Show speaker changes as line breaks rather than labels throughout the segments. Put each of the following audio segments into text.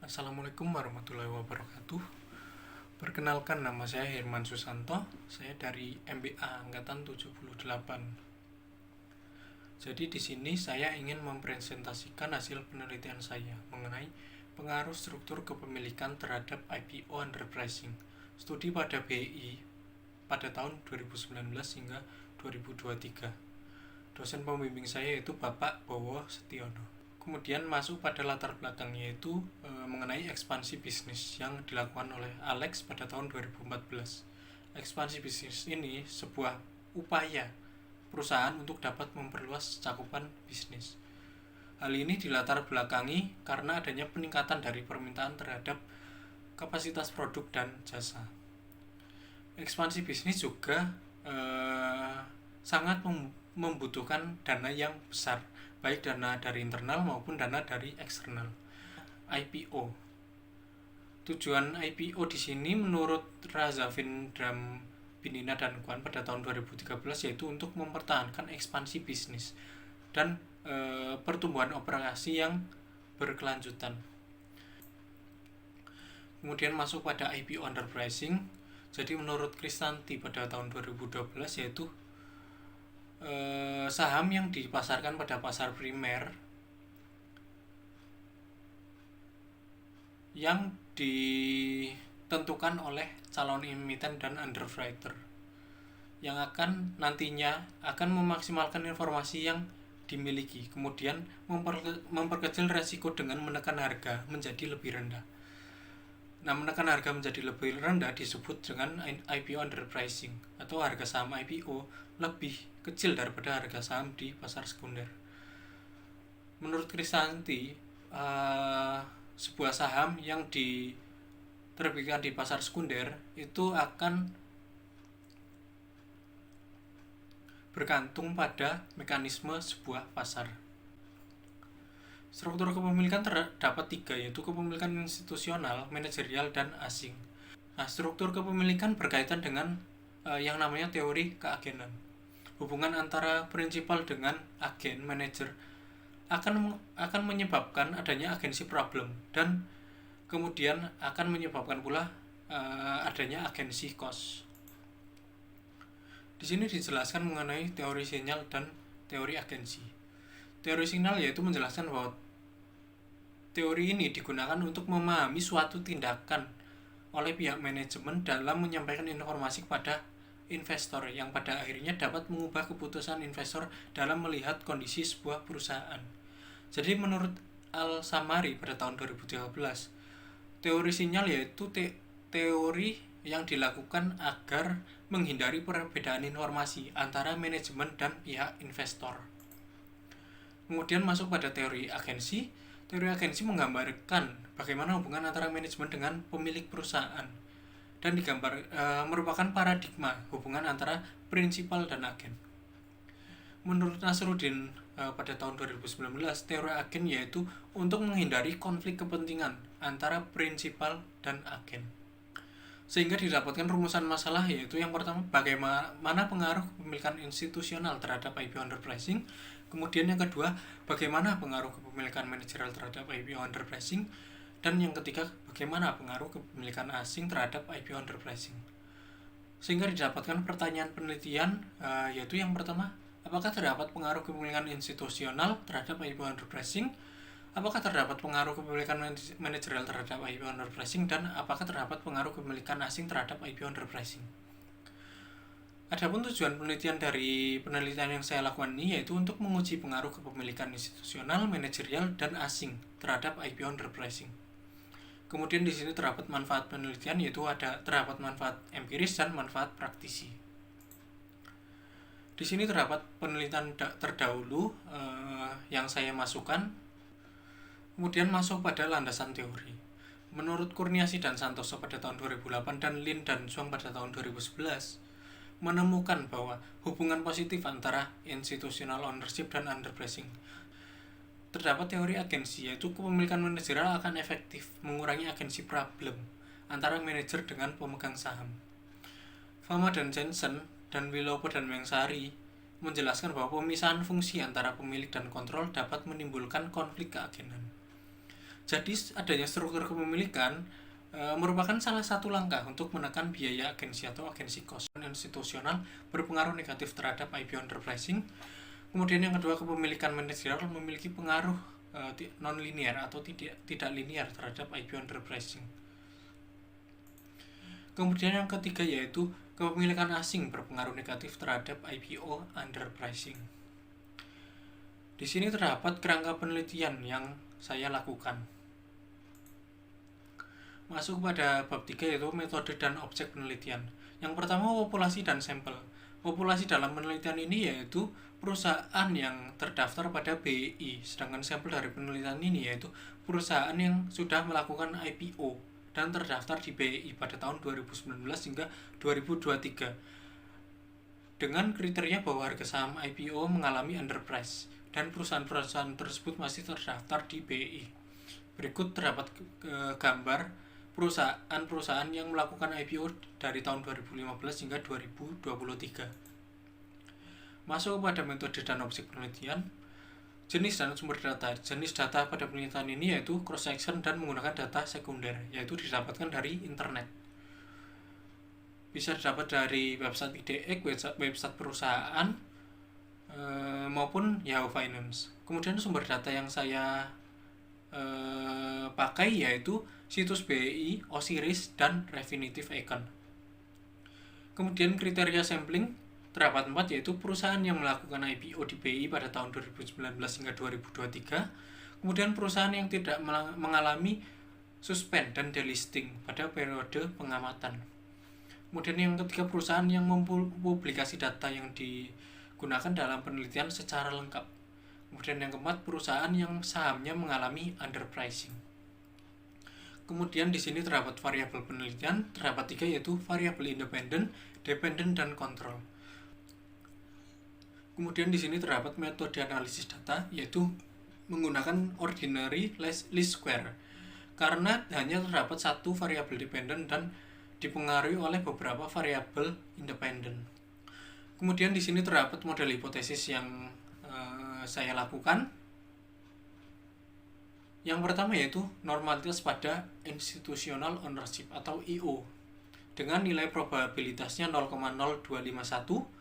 Assalamualaikum warahmatullahi wabarakatuh. Perkenalkan, nama saya Herman Susanto. Saya dari MBA Angkatan 78. Jadi di sini saya ingin mempresentasikan hasil penelitian saya mengenai pengaruh struktur kepemilikan terhadap IPO underpricing. Studi pada BI pada tahun 2019 hingga 2023. Dosen pembimbing saya yaitu Bapak Bowo Setiono. Kemudian masuk pada latar belakangnya yaitu mengenai ekspansi bisnis yang dilakukan oleh Alex pada tahun 2014. Ekspansi bisnis ini sebuah upaya perusahaan untuk dapat memperluas cakupan bisnis. Hal ini dilatar belakangi karena adanya peningkatan dari permintaan terhadap kapasitas produk dan jasa. Ekspansi bisnis juga sangat membutuhkan dana yang besar, baik dana dari internal maupun dana dari eksternal. IPO. Tujuan IPO di sini menurut Razavindram Binina dan Kwan pada tahun 2013 yaitu untuk mempertahankan ekspansi bisnis dan pertumbuhan operasi yang berkelanjutan. Kemudian masuk pada IPO underpricing. Jadi menurut Kristanti pada tahun 2012 yaitu saham yang dipasarkan pada pasar primer yang ditentukan oleh calon emiten dan underwriter yang nantinya akan memaksimalkan informasi yang dimiliki, kemudian memperkecil resiko dengan menekan harga menjadi lebih rendah. Nah, menekan harga menjadi lebih rendah disebut dengan IPO underpricing atau harga saham IPO lebih kecil daripada harga saham di pasar sekunder. Menurut Kristanti, sebuah saham yang diterbitkan di pasar sekunder itu akan bergantung pada mekanisme sebuah pasar. Struktur kepemilikan terdapat 3, yaitu kepemilikan institusional, manajerial, dan asing. Nah, struktur kepemilikan berkaitan dengan yang namanya teori keagenan. Hubungan antara prinsipal dengan agen, manajer, akan menyebabkan adanya agensi problem dan kemudian akan menyebabkan pula adanya agensi cost. Di sini dijelaskan mengenai teori sinyal dan teori agensi. Teori sinyal yaitu menjelaskan bahwa teori ini digunakan untuk memahami suatu tindakan oleh pihak manajemen dalam menyampaikan informasi kepada investor yang pada akhirnya dapat mengubah keputusan investor dalam melihat kondisi sebuah perusahaan. Jadi menurut Al-Samari pada tahun 2013, teori sinyal yaitu teori yang dilakukan agar menghindari perbedaan informasi antara manajemen dan pihak investor. Kemudian masuk pada teori agensi. Teori agensi menggambarkan bagaimana hubungan antara manajemen dengan pemilik perusahaan dan merupakan paradigma hubungan antara prinsipal dan agen. Menurut Nasruddin pada tahun 2019, teori agen yaitu untuk menghindari konflik kepentingan antara prinsipal dan agen. Sehingga didapatkan rumusan masalah yaitu yang pertama, bagaimana pengaruh kepemilikan institusional terhadap IPO underpricing. Kemudian yang kedua, bagaimana pengaruh kepemilikan manajerial terhadap IPO underpricing. Dan yang ketiga, bagaimana pengaruh kepemilikan asing terhadap IPO underpricing. Sehingga didapatkan pertanyaan penelitian yaitu yang pertama, apakah terdapat pengaruh kepemilikan institusional terhadap IPO underpricing? Apakah terdapat pengaruh kepemilikan manajerial terhadap IPO underpricing? Dan apakah terdapat pengaruh kepemilikan asing terhadap IPO underpricing? Adapun tujuan penelitian dari penelitian yang saya lakukan ini yaitu untuk menguji pengaruh kepemilikan institusional, manajerial, dan asing terhadap IPO underpricing. Kemudian di sini terdapat manfaat penelitian yaitu terdapat manfaat empiris dan manfaat praktisi. Di sini terdapat penelitian terdahulu yang saya masukkan. Kemudian masuk pada landasan teori. Menurut Kurniasi dan Santoso pada tahun 2008 dan Lin dan Zhuang pada tahun 2011 menemukan bahwa hubungan positif antara institutional ownership dan underpricing. Terdapat teori agensi yaitu kepemilikan manajerial akan efektif mengurangi agensi problem antara manajer dengan pemegang saham. Fama dan Jensen dan Wilopo dan Mengsari menjelaskan bahwa pemisahan fungsi antara pemilik dan kontrol dapat menimbulkan konflik keagenan. Jadi adanya struktur kepemilikan merupakan salah satu langkah untuk menekan biaya agensi atau agensi cost institusional berpengaruh negatif terhadap IPO underpricing. Kemudian yang kedua, kepemilikan manajerial memiliki pengaruh non-linear atau tidak linear terhadap IPO underpricing. Kemudian yang ketiga yaitu kepemilikan asing berpengaruh negatif terhadap IPO underpricing. Di sini terdapat kerangka penelitian yang saya lakukan. Masuk pada bab 3 yaitu metode dan objek penelitian. Yang pertama, populasi dan sampel. Populasi dalam penelitian ini yaitu perusahaan yang terdaftar pada BI, sedangkan sampel dari penelitian ini yaitu perusahaan yang sudah melakukan IPO dan terdaftar di BI pada tahun 2019 hingga 2023 dengan kriteria bahwa harga saham IPO mengalami underprice dan perusahaan-perusahaan tersebut masih terdaftar di BI. Berikut terdapat gambar perusahaan-perusahaan yang melakukan IPO dari tahun 2015 hingga 2023. Masuk kepada metode dan objek penelitian. Jenis dan sumber data. Jenis data pada penelitian ini yaitu cross section dan menggunakan data sekunder, yaitu didapatkan dari internet. Bisa didapat dari website IDX, website perusahaan, maupun Yahoo Finance. Kemudian sumber data yang saya pakai yaitu situs BI, Osiris, dan Refinitiv Econ. Kemudian kriteria sampling terdapat 4 yaitu perusahaan yang melakukan IPO di BI pada tahun 2019 hingga 2023, kemudian perusahaan yang tidak mengalami suspend dan delisting pada periode pengamatan. Kemudian yang ketiga, perusahaan yang mempublikasi data yang digunakan dalam penelitian secara lengkap. Kemudian yang keempat, perusahaan yang sahamnya mengalami underpricing. Kemudian di sini terdapat variabel penelitian, terdapat 3 yaitu variabel independen, dependen, dan kontrol. Kemudian di sini terdapat metode analisis data yaitu menggunakan ordinary least square karena hanya terdapat satu variabel dependen dan dipengaruhi oleh beberapa variabel independen. Kemudian di sini terdapat model hipotesis yang saya lakukan. Yang pertama yaitu normalitas pada institutional ownership atau IO dengan nilai probabilitasnya 0,0251.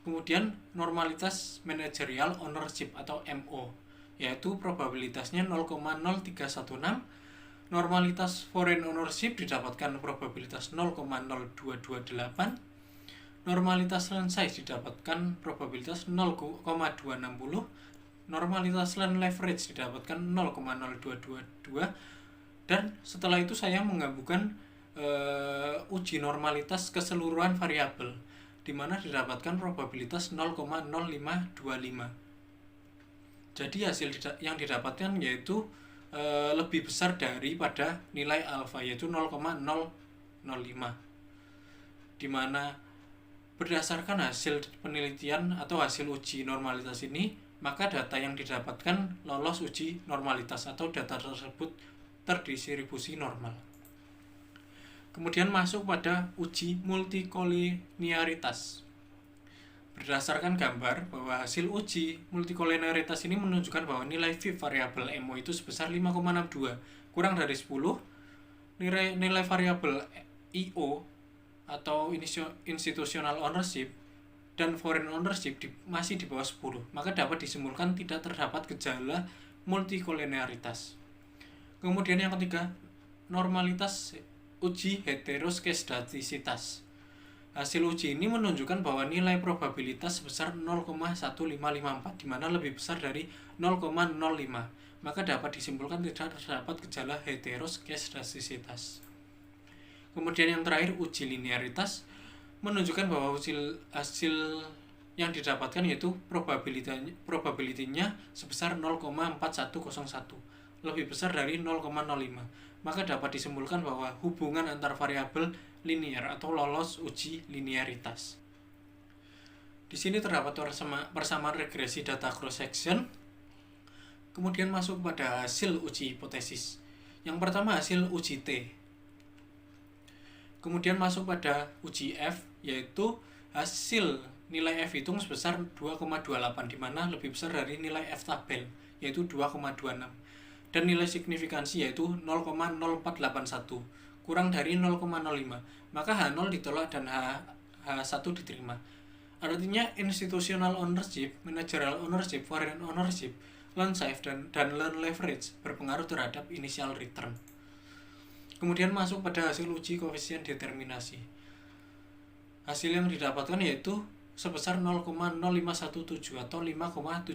Kemudian normalitas managerial ownership atau MO yaitu probabilitasnya 0,0316. Normalitas foreign ownership didapatkan probabilitas 0,0228. Normalitas land size didapatkan probabilitas 0,260. Normalitas land leverage didapatkan 0,0222. Dan setelah itu saya menggabungkan uji normalitas keseluruhan variabel di mana didapatkan probabilitas 0,0525. Jadi hasil yang didapatkan yaitu lebih besar daripada nilai alfa yaitu 0,005, di mana berdasarkan hasil penelitian atau hasil uji normalitas ini, maka data yang didapatkan lolos uji normalitas atau data tersebut terdistribusi normal. Kemudian masuk pada uji multikolinearitas. Berdasarkan gambar bahwa hasil uji multikolinearitas ini menunjukkan bahwa nilai V variabel MO itu sebesar 5,62, kurang dari 10. Nilai variabel IO atau institutional ownership dan foreign ownership masih di bawah 10, maka dapat disimpulkan tidak terdapat gejala multikolinearitas. Kemudian yang ketiga, normalitas uji heteroskedastisitas. Hasil uji ini menunjukkan bahwa nilai probabilitas sebesar 0,1554, di mana lebih besar dari 0,05, maka dapat disimpulkan tidak terdapat gejala heteroskedastisitas. Kemudian yang terakhir, uji linearitas menunjukkan bahwa hasil yang didapatkan yaitu probability-nya sebesar 0,4101, lebih besar dari 0,05, maka dapat disimpulkan bahwa hubungan antar variabel linear atau lolos uji linearitas. Di sini terdapat persamaan regresi data cross section. Kemudian masuk pada hasil uji hipotesis. Yang pertama hasil uji T. Kemudian masuk pada uji F, yaitu hasil nilai F hitung sebesar 2,28, di mana lebih besar dari nilai F tabel, yaitu 2,26. dan nilai signifikansi yaitu 0,0481 kurang dari 0,05, maka H0 ditolak dan H1 diterima. Artinya institutional ownership, managerial ownership, foreign ownership, loan size dan loan leverage berpengaruh terhadap initial return. Kemudian masuk pada hasil uji koefisien determinasi. Hasil yang didapatkan yaitu sebesar 0,0517 atau 5,17%.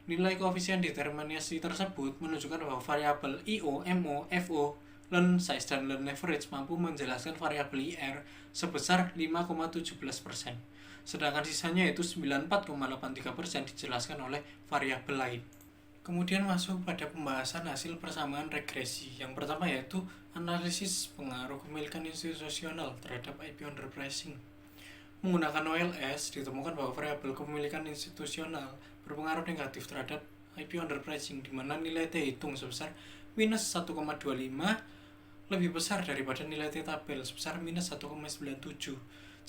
Nilai koefisien determinasi tersebut menunjukkan bahwa variabel IO, MO, FO, loan size dan loan leverage mampu menjelaskan variabel IR sebesar 5,17%. Sedangkan sisanya yaitu 94,83% dijelaskan oleh variabel lain. Kemudian masuk pada pembahasan hasil persamaan regresi. Yang pertama yaitu analisis pengaruh kepemilikan institusional terhadap IP underpricing. Menggunakan OLS, ditemukan bahwa variabel kepemilikan institusional berpengaruh negatif terhadap IP underpricing, di mana nilai T hitung sebesar minus 1,25 lebih besar daripada nilai T tabel sebesar minus 1,97.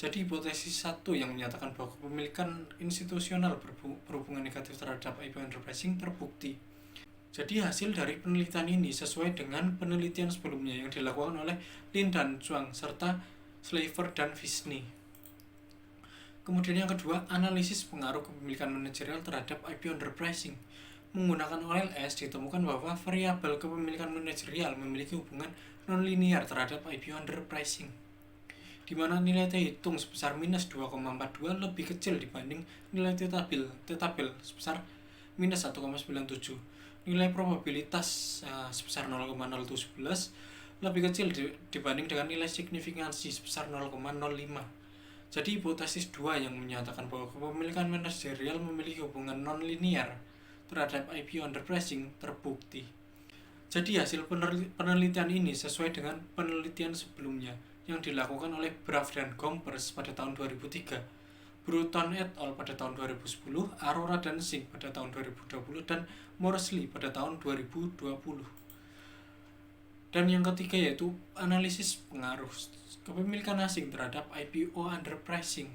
Jadi hipotesis 1 yang menyatakan bahwa kepemilikan institusional berhubungan negatif terhadap IP underpricing terbukti. Jadi hasil dari penelitian ini sesuai dengan penelitian sebelumnya yang dilakukan oleh Lin dan Zhuang serta Slaver dan Vishney. Kemudian yang kedua, analisis pengaruh kepemilikan manajerial terhadap IP underpricing. Menggunakan OLS ditemukan bahwa variabel kepemilikan manajerial memiliki hubungan nonlinear terhadap IP underpricing, di mana nilai T hitung sebesar minus 2,42 lebih kecil dibanding nilai T tabel sebesar minus 1,97. Nilai probabilitas sebesar 0,0211 lebih kecil dibanding dengan nilai signifikansi sebesar 0,05. Jadi hipotesis 2 yang menyatakan bahwa kepemilikan manajerial memiliki hubungan nonlinear terhadap IP underpricing terbukti. Jadi hasil penelitian ini sesuai dengan penelitian sebelumnya yang dilakukan oleh Braff dan Gompers pada tahun 2003, Bruton et al. Pada tahun 2010, Arora dan Singh pada tahun 2020, dan Morsley pada tahun 2020. Dan yang ketiga yaitu analisis pengaruh kepemilikan asing terhadap IPO underpricing.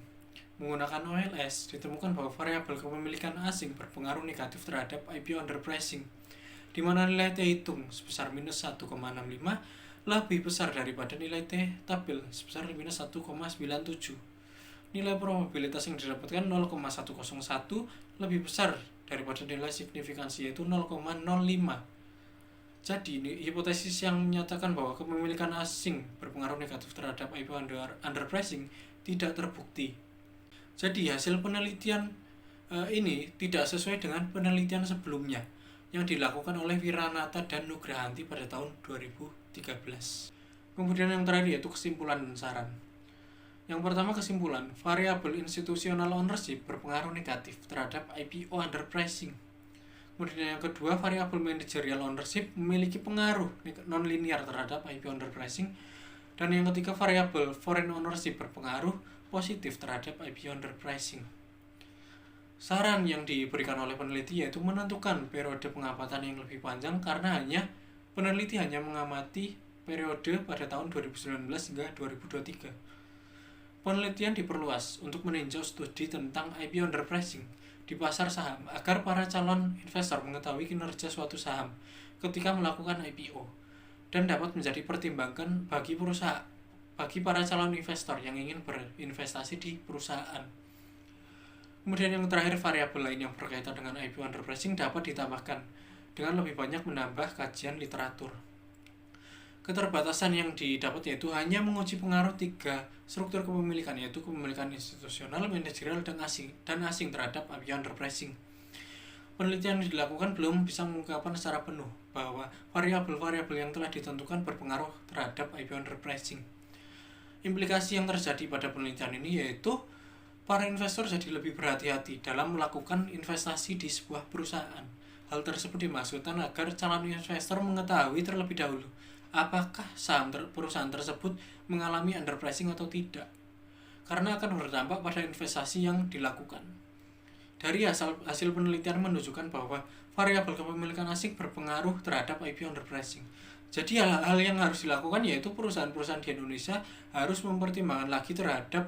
Menggunakan OLS, ditemukan bahwa variabel kepemilikan asing berpengaruh negatif terhadap IPO underpricing, di mana nilai T hitung sebesar minus 1,65 lebih besar daripada nilai T tabel sebesar minus 1,97. Nilai probabilitas yang didapatkan 0,101 lebih besar daripada nilai signifikansi yaitu 0,05. Jadi, hipotesis yang menyatakan bahwa kepemilikan asing berpengaruh negatif terhadap IPO underpricing tidak terbukti. Jadi, hasil penelitian ini tidak sesuai dengan penelitian sebelumnya yang dilakukan oleh Wiranata dan Nugrahanti pada tahun 2013. Kemudian yang terakhir yaitu kesimpulan dan saran. Yang pertama, kesimpulan, variabel institutional ownership berpengaruh negatif terhadap IPO underpricing. Kemudian yang kedua, variabel managerial ownership memiliki pengaruh nonlinear terhadap IPO underpricing. Dan yang ketiga, variabel foreign ownership berpengaruh positif terhadap IPO underpricing. Saran yang diberikan oleh peneliti yaitu menentukan periode pengamatan yang lebih panjang karena peneliti hanya mengamati periode pada tahun 2019 hingga 2023. Penelitian diperluas untuk meninjau studi tentang IPO underpricing di pasar saham agar para calon investor mengetahui kinerja suatu saham ketika melakukan IPO dan dapat menjadi pertimbangan bagi para calon investor yang ingin berinvestasi di perusahaan. Kemudian yang terakhir, variabel lain yang berkaitan dengan IPO underpricing dapat ditambahkan dengan lebih banyak menambah kajian literatur. Keterbatasan yang didapat yaitu hanya menguji pengaruh 3 struktur kepemilikan, yaitu kepemilikan institusional, manajerial, dan asing terhadap IPO underpricing. Penelitian yang dilakukan belum bisa mengungkapkan secara penuh bahwa variabel-variabel yang telah ditentukan berpengaruh terhadap IPO underpricing. Implikasi yang terjadi pada penelitian ini yaitu para investor jadi lebih berhati-hati dalam melakukan investasi di sebuah perusahaan. Hal tersebut dimaksudkan agar calon investor mengetahui terlebih dahulu apakah saham perusahaan tersebut mengalami underpricing atau tidak, karena akan berdampak pada investasi yang dilakukan. Dari hasil penelitian menunjukkan bahwa variabel kepemilikan asing berpengaruh terhadap IPO underpricing. Jadi hal-hal yang harus dilakukan yaitu perusahaan-perusahaan di Indonesia harus mempertimbangkan lagi terhadap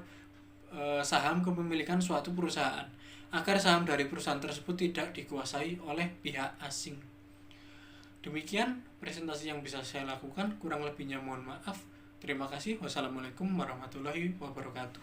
saham kepemilikan suatu perusahaan agar saham dari perusahaan tersebut tidak dikuasai oleh pihak asing. Demikian presentasi yang bisa saya lakukan, kurang lebihnya mohon maaf. Terima kasih. Wassalamualaikum warahmatullahi wabarakatuh.